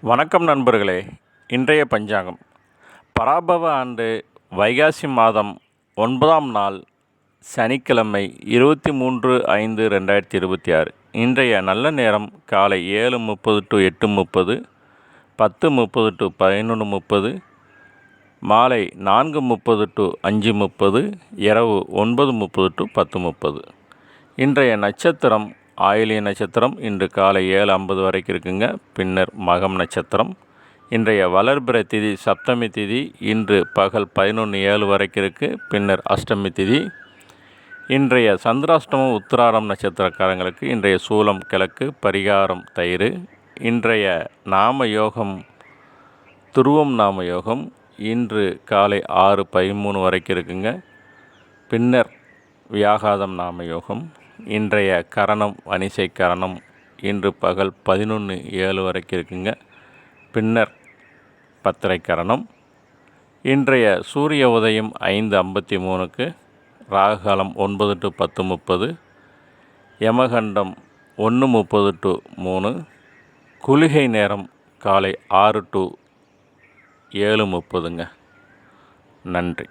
வணக்கம் நண்பர்களே. இன்றைய பஞ்சாங்கம் பராபவ ஆண்டு வைகாசி மாதம் 9ஆம் நாள் சனிக்கிழமை 23/5/2026. இன்றைய நல்ல நேரம் காலை 7:30 to 8:30, 10:30 to 11:30, மாலை 4:30 to 5:30, இரவு 9:30 to 10:30. இன்றைய நட்சத்திரம் ஆயிலிய நட்சத்திரம். இன்று காலை 7:50 வரைக்கும் இருக்குங்க. பின்னர் மகம் நட்சத்திரம். இன்றைய வளர்பிறை திதி சப்தமி திதி. இன்று பகல் 11:07 வரைக்கும் இருக்குது. பின்னர் அஷ்டமி திதி. இன்றைய சந்திராஷ்டமம் உத்திராடம் நட்சத்திரக்காரங்களுக்கு. இன்றைய சூலம் கிழக்கு, பரிகாரம் தயிர். இன்றைய நாம யோகம் துருவம் நாம யோகம். இன்று காலை 6:13 வரைக்கும் இருக்குங்க. பின்னர் வியாகாதம் நாம யோகம். இன்றைய கரணம் வணிசை கரணம். இன்று பகல் 11:07 வரைக்கும் இருக்குங்க. பின்னர் பத்திரை கரணம். இன்றைய சூரிய உதயம் 5:53க்கு, ராகுகாலம் 9 to 10:30, யமகண்டம் 1:30 to 3, குளிகை நேரம் காலை 6 to 7:30ங்க. நன்றி.